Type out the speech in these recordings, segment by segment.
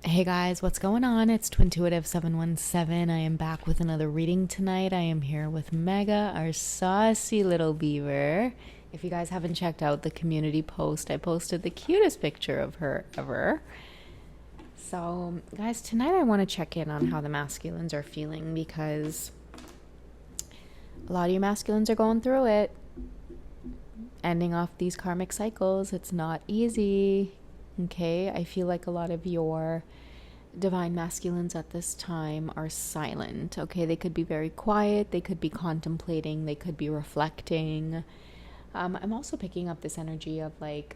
Hey guys, what's going on? It's Twintuitive717. I am back with another reading tonight. I am here with Mega, our saucy little beaver. If you guys haven't checked out the community post, I posted the cutest picture of her ever. So, guys, tonight I want to check in on how the masculines are feeling because a lot of you masculines are going through it. Ending off these karmic cycles, it's not easy. Okay, I feel like a lot of your divine masculines at this time are silent. Okay, they could be very quiet, they could be contemplating, they could be reflecting. I'm also picking up this energy of like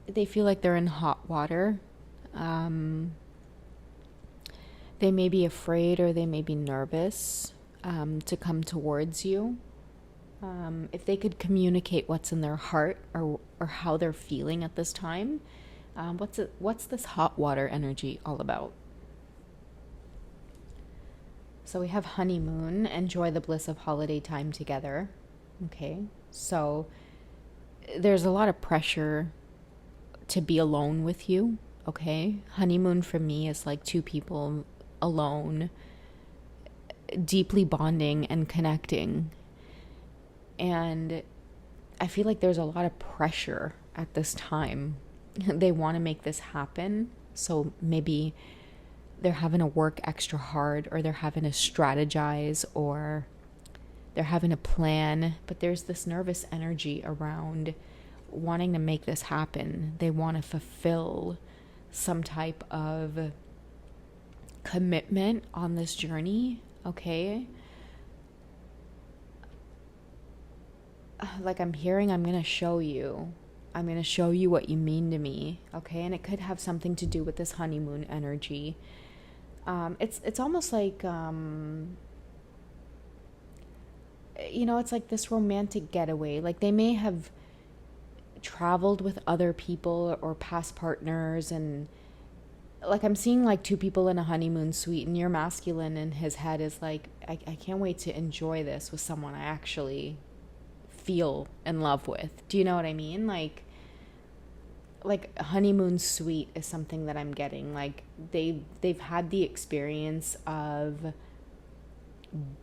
they feel like they're in hot water. They may be afraid or they may be nervous to come towards you. If they could communicate what's in their heart or how they're feeling at this time, what's this hot water energy all about? So we have honeymoon, enjoy the bliss of holiday time together. Okay, so there's a lot of pressure to be alone with you. Okay, honeymoon for me is like two people alone, deeply bonding and connecting. And I feel like there's a lot of pressure at this time. They want to make this happen. So maybe they're having to work extra hard, or they're having to strategize, or they're having a plan. But there's this nervous energy around wanting to make this happen. They want to fulfill some type of commitment on this journey. Okay. Like I'm hearing, I'm going to show you what you mean to me. Okay. And it could have something to do with this honeymoon energy. It's almost like, it's like this romantic getaway. Like they may have traveled with other people or past partners, and like I'm seeing like two people in a honeymoon suite, and your masculine in his head is like, I can't wait to enjoy this with someone I actually feel in love with. Do you know what I mean? Like honeymoon suite is something that I'm getting. Like they've had the experience of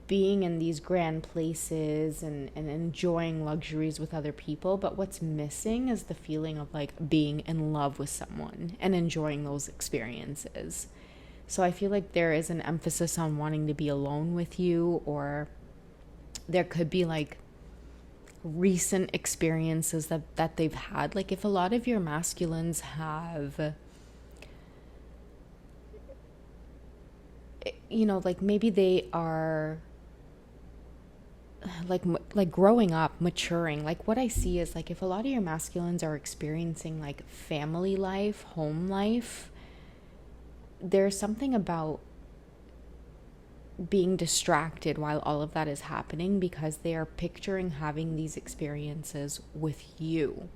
being in these grand places and enjoying luxuries with other people, but what's missing is the feeling of like being in love with someone and enjoying those experiences. So I feel like there is an emphasis on wanting to be alone with you, or there could be like recent experiences that they've had. Like if a lot of your masculines have, like maybe they are like growing up, maturing. Like what I see is like if a lot of your masculines are experiencing like family life, home life, there's something about being distracted while all of that is happening because they are picturing having these experiences with you.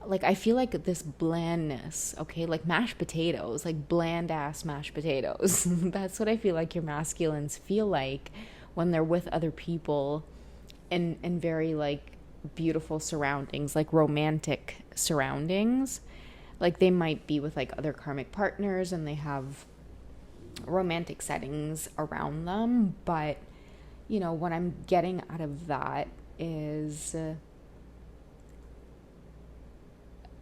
Like I feel like this blandness, okay, like mashed potatoes, like bland ass mashed potatoes. That's what I feel like your masculines feel like when they're with other people in very like beautiful surroundings, like romantic surroundings. Like they might be with like other karmic partners and they have romantic settings around them, but what I'm getting out of that is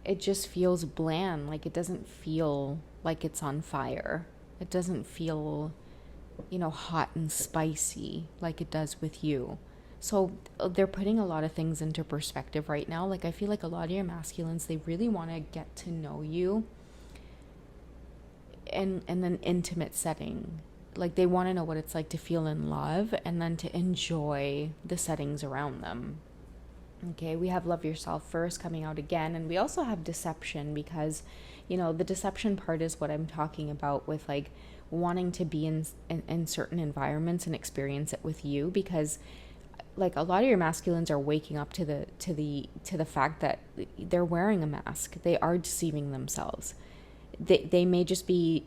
it just feels bland. Like it doesn't feel like it's on fire. It doesn't feel hot and spicy like it does with you. So they're putting a lot of things into perspective right now. Like I feel like a lot of your masculines, they really want to get to know you in an intimate setting. Like they want to know what it's like to feel in love and then to enjoy the settings around them. Okay, we have love yourself first coming out again, and we also have deception because the deception part is what I'm talking about with like wanting to be in certain environments and experience it with you, because like a lot of your masculines are waking up to the fact that they're wearing a mask. They are deceiving themselves. They may just be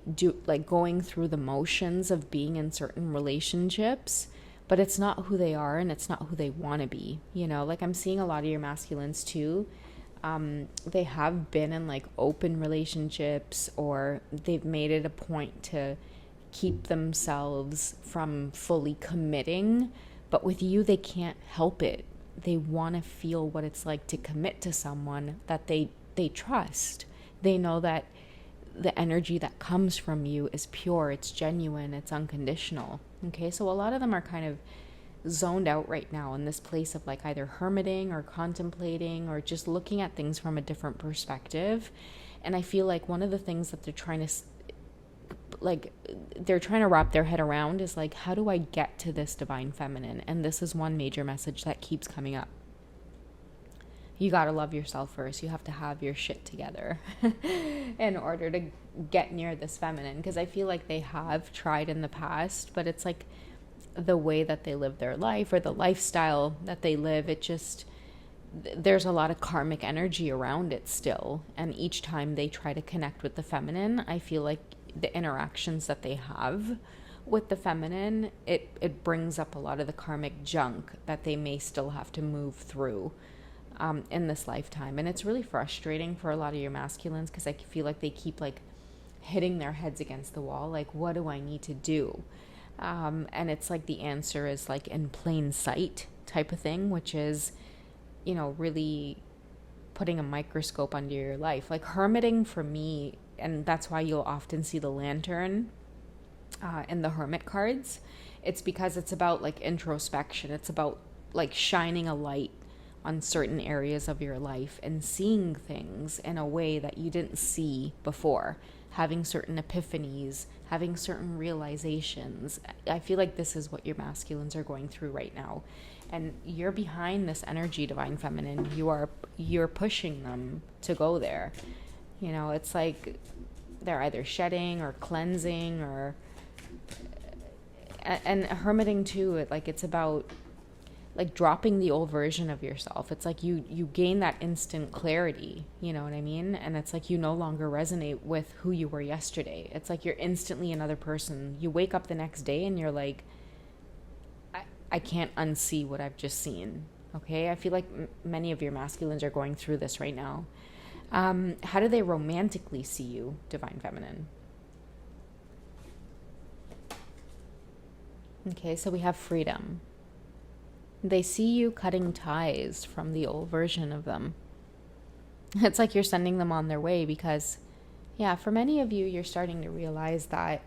going through the motions of being in certain relationships, but it's not who they are and it's not who they want to be. Like I'm seeing a lot of your masculines too They have been in like open relationships, or they've made it a point to keep themselves from fully committing. But with you, they can't help it. They want to feel what it's like to commit to someone that they trust. They know that the energy that comes from you is pure, it's genuine, it's unconditional. Okay, so a lot of them are kind of zoned out right now in this place of like either hermiting or contemplating or just looking at things from a different perspective. And I feel like one of the things that they're trying to wrap their head around is like, how do I get to this divine feminine? And this is one major message that keeps coming up. You got to love yourself first. You have to have your shit together in order to get near this feminine. Because I feel like they have tried in the past, but it's like the way that they live their life or the lifestyle that they live, there's a lot of karmic energy around it still. And each time they try to connect with the feminine, I feel like the interactions that they have with the feminine, it brings up a lot of the karmic junk that they may still have to move through in this lifetime. And it's really frustrating for a lot of your masculines, because I feel like they keep like hitting their heads against the wall, like, what do I need to do? And it's like the answer is like in plain sight type of thing, which is, really putting a microscope under your life. Like hermiting for me, and that's why you'll often see the lantern in the hermit cards. It's because it's about like introspection. It's about like shining a light on certain areas of your life and seeing things in a way that you didn't see before, having certain epiphanies, having certain realizations. I feel like this is what your masculines are going through right now. And you're behind this energy, divine feminine. You're pushing them to go there. It's like they're either shedding or cleansing and hermiting too. It's about like dropping the old version of yourself. It's like you gain that instant clarity, you know what I mean? And it's like you no longer resonate with who you were yesterday. It's like you're instantly another person. You wake up the next day and you're like, I can't unsee what I've just seen. Okay, I feel like many of your masculines are going through this right now. How do they romantically see you, divine feminine? Okay, so we have freedom. They see you cutting ties from the old version of them. It's like you're sending them on their way because, yeah, for many of you, you're starting to realize that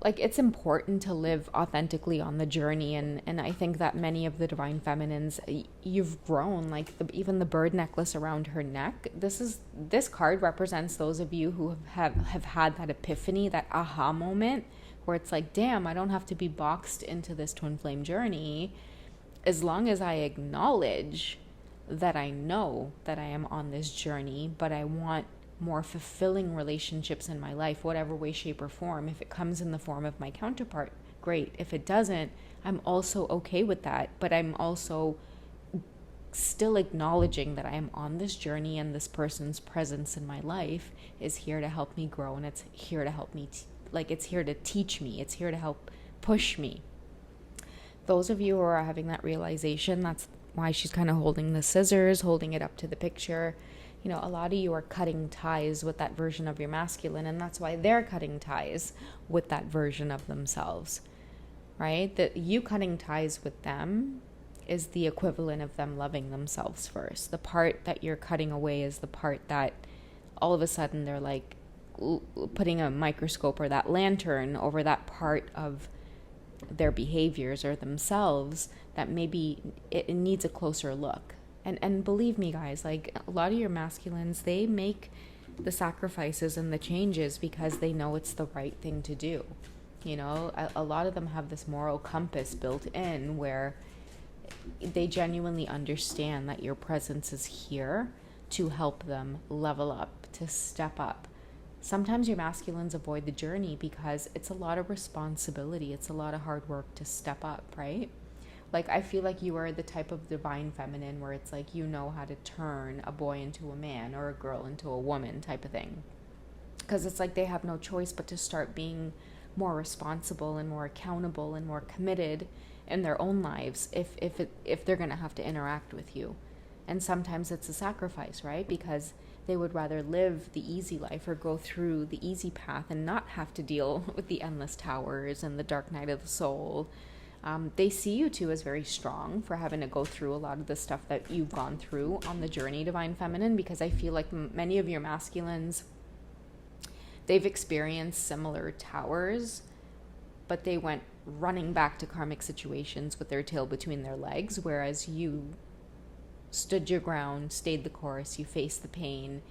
like it's important to live authentically on the journey. And I think that many of the divine feminines, you've grown, like even the bird necklace around her neck. This card represents those of you who have had that epiphany, that aha moment where it's like, damn, I don't have to be boxed into this twin flame journey. As long as I acknowledge that I know that I am on this journey, but I want more fulfilling relationships in my life, whatever way, shape, or form. If it comes in the form of my counterpart, great. If it doesn't, I'm also okay with that. But I'm also still acknowledging that I am on this journey and this person's presence in my life is here to help me grow, and it's here to help me, it's here to teach me. It's here to help push me. Those of you who are having that realization, that's why she's kind of holding the scissors, holding it up to the picture. A lot of you are cutting ties with that version of your masculine, and that's why they're cutting ties with that version of themselves, right? That you cutting ties with them is the equivalent of them loving themselves first. The part that you're cutting away is the part that all of a sudden they're like putting a microscope or that lantern over that part of their behaviors or themselves that maybe it needs a closer look. And believe me, guys, like a lot of your masculines, they make the sacrifices and the changes because they know it's the right thing to do. A lot of them have this moral compass built in where they genuinely understand that your presence is here to help them level up, to step up. Sometimes your masculines avoid the journey because it's a lot of responsibility. It's a lot of hard work to step up, right? Like, I feel like you are the type of divine feminine where it's like you know how to turn a boy into a man or a girl into a woman type of thing. Because it's like they have no choice but to start being more responsible and more accountable and more committed in their own lives if they're going to have to interact with you. And sometimes it's a sacrifice, right? Because they would rather live the easy life or go through the easy path and not have to deal with the endless towers and the dark night of the soul. They see you too as very strong for having to go through a lot of the stuff that you've gone through on the journey, Divine Feminine, because I feel like many of your masculines, they've experienced similar towers, but they went running back to karmic situations with their tail between their legs, whereas you stood your ground, stayed the course, you faced the pain,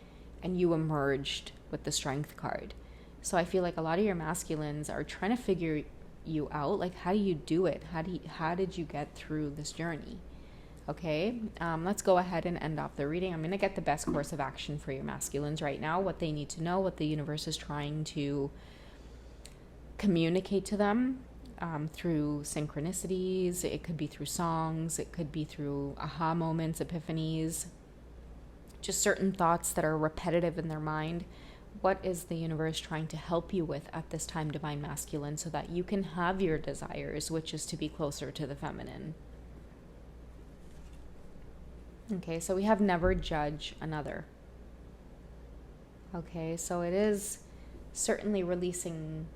and you emerged with the strength card. So I feel like a lot of your masculines are trying to figure you out, like, how do you do it? How did you get through this journey? Okay, let's go ahead and end off the reading. I'm going to get the best course of action for your masculines right now, what they need to know, what the universe is trying to communicate to them through synchronicities. It could be through songs, it could be through aha moments, epiphanies, just certain thoughts that are repetitive in their mind. What is the universe trying to help you with at this time, Divine Masculine, so that you can have your desires, which is to be closer to the feminine? Okay, so we have never judge another. Okay, so it is certainly releasing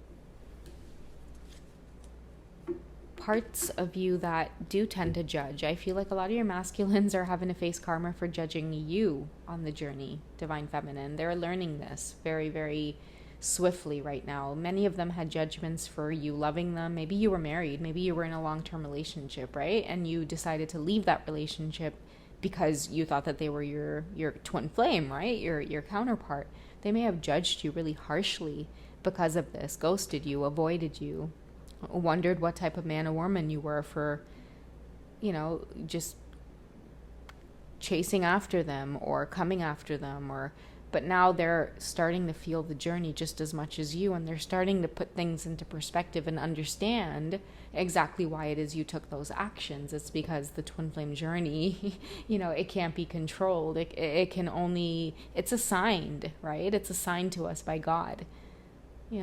parts of you that do tend to judge. I feel like a lot of your masculines are having to face karma for judging you on the journey, Divine Feminine. They're learning this very, very swiftly right now. Many of them had judgments for you loving them. Maybe you were married. Maybe you were in a long-term relationship, right? And you decided to leave that relationship because you thought that they were your twin flame, right? Your counterpart. They may have judged you really harshly because of this, ghosted you, avoided you, wondered what type of man or woman you were for, just chasing after them or coming after them, but now they're starting to feel the journey just as much as you, and they're starting to put things into perspective and understand exactly why it is you took those actions. It's because the twin flame journey, it can't be controlled. It can only, it's assigned, right? It's assigned to us by God.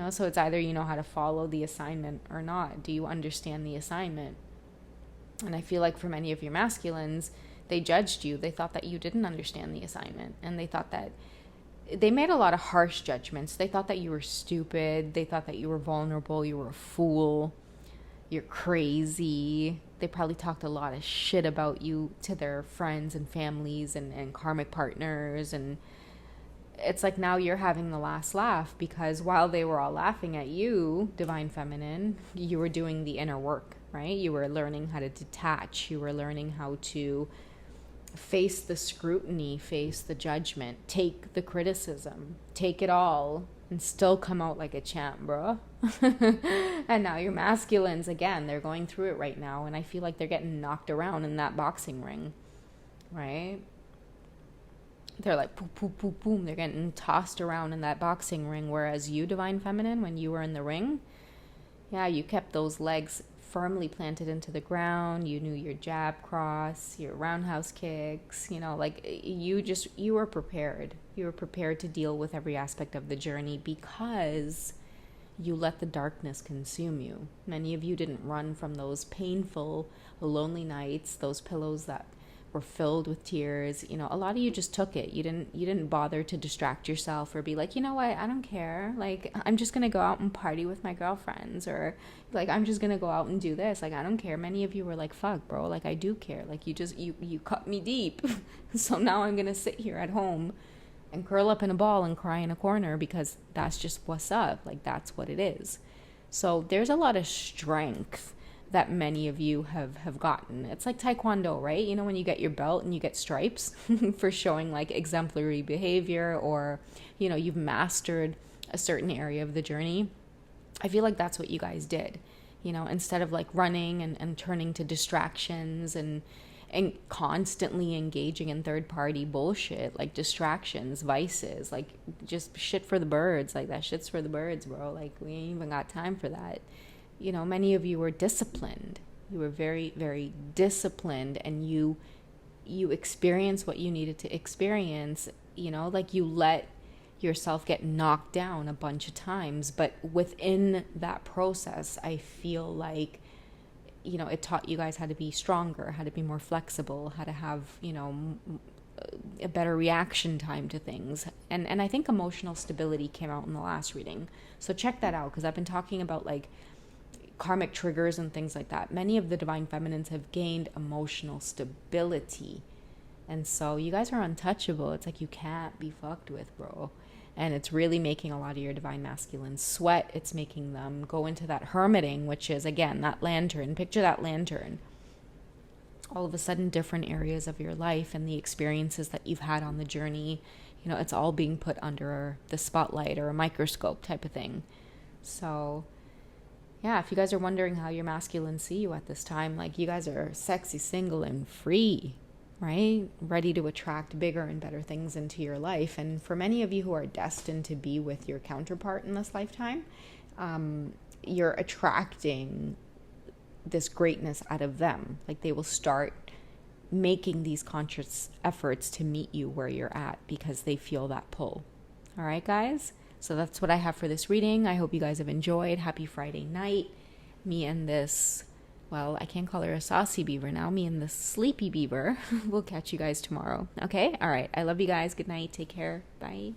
So it's either you know how to follow the assignment or not. Do you understand the assignment? And I feel like for many of your masculines, they judged you. They thought that you didn't understand the assignment. And they thought that they made a lot of harsh judgments. They thought that you were stupid. They thought that you were vulnerable. You were a fool. You're crazy. They probably talked a lot of shit about you to their friends and families and karmic partners. And it's like now you're having the last laugh, because while they were all laughing at you, Divine Feminine, you were doing the inner work, right? You were learning how to detach. You were learning how to face the scrutiny, face the judgment, take the criticism, take it all, and still come out like a champ, bro. And now your masculines, again, they're going through it right now, and I feel like they're getting knocked around in that boxing ring, right? They're like, boom, boom, boom, boom. They're getting tossed around in that boxing ring. Whereas you, Divine Feminine, when you were in the ring, yeah, you kept those legs firmly planted into the ground. You knew your jab cross, your roundhouse kicks, you were prepared. You were prepared to deal with every aspect of the journey because you let the darkness consume you. Many of you didn't run from those painful, lonely nights, those pillows that were filled with tears. A lot of you just took it. You didn't bother to distract yourself or be like, you know what, I don't care. Like, I'm just going to go out and party with my girlfriends, or like, I'm just going to go out and do this. Like, I don't care. Many of you were like, fuck, bro. Like, I do care. Like, you cut me deep. So now I'm going to sit here at home and curl up in a ball and cry in a corner because that's just what's up. Like, that's what it is. So there's a lot of strength that many of you have gotten. It's like Taekwondo, right? When you get your belt and you get stripes for showing like exemplary behavior, or, you've mastered a certain area of the journey. I feel like that's what you guys did, instead of like running and turning to distractions and constantly engaging in third-party bullshit, like distractions, vices, like just shit for the birds. Like, that shit's for the birds, bro. Like, we ain't even got time for that. Many of you were disciplined. You were very, very disciplined, and you experienced what you needed to experience. Like, you let yourself get knocked down a bunch of times, but within that process, I feel like you know, it taught you guys how to be stronger, how to be more flexible, how to have, you know, a better reaction time to things. And I think emotional stability came out in the last reading. So check that out, because I've been talking about like karmic triggers and things like that. Many of the divine feminines have gained emotional stability. And so you guys are untouchable. It's like you can't be fucked with, bro. And it's really making a lot of your divine masculines sweat. It's making them go into that hermiting, which is, again, that lantern. Picture that lantern. All of a sudden, different areas of your life and the experiences that you've had on the journey, you know, it's all being put under the spotlight or a microscope type of thing. So, yeah, if you guys are wondering how your masculines see you at this time, like, you guys are sexy, single, and free, right? Ready to attract bigger and better things into your life. And for many of you who are destined to be with your counterpart in this lifetime, you're attracting this greatness out of them. Like, they will start making these conscious efforts to meet you where you're at because they feel that pull. All right, guys? So that's what I have for this reading. I hope you guys have enjoyed. Happy Friday night. Me and this, well, I can't call her a saucy beaver now. Me and this sleepy beaver. We'll catch you guys tomorrow. Okay? All right. I love you guys. Good night. Take care. Bye.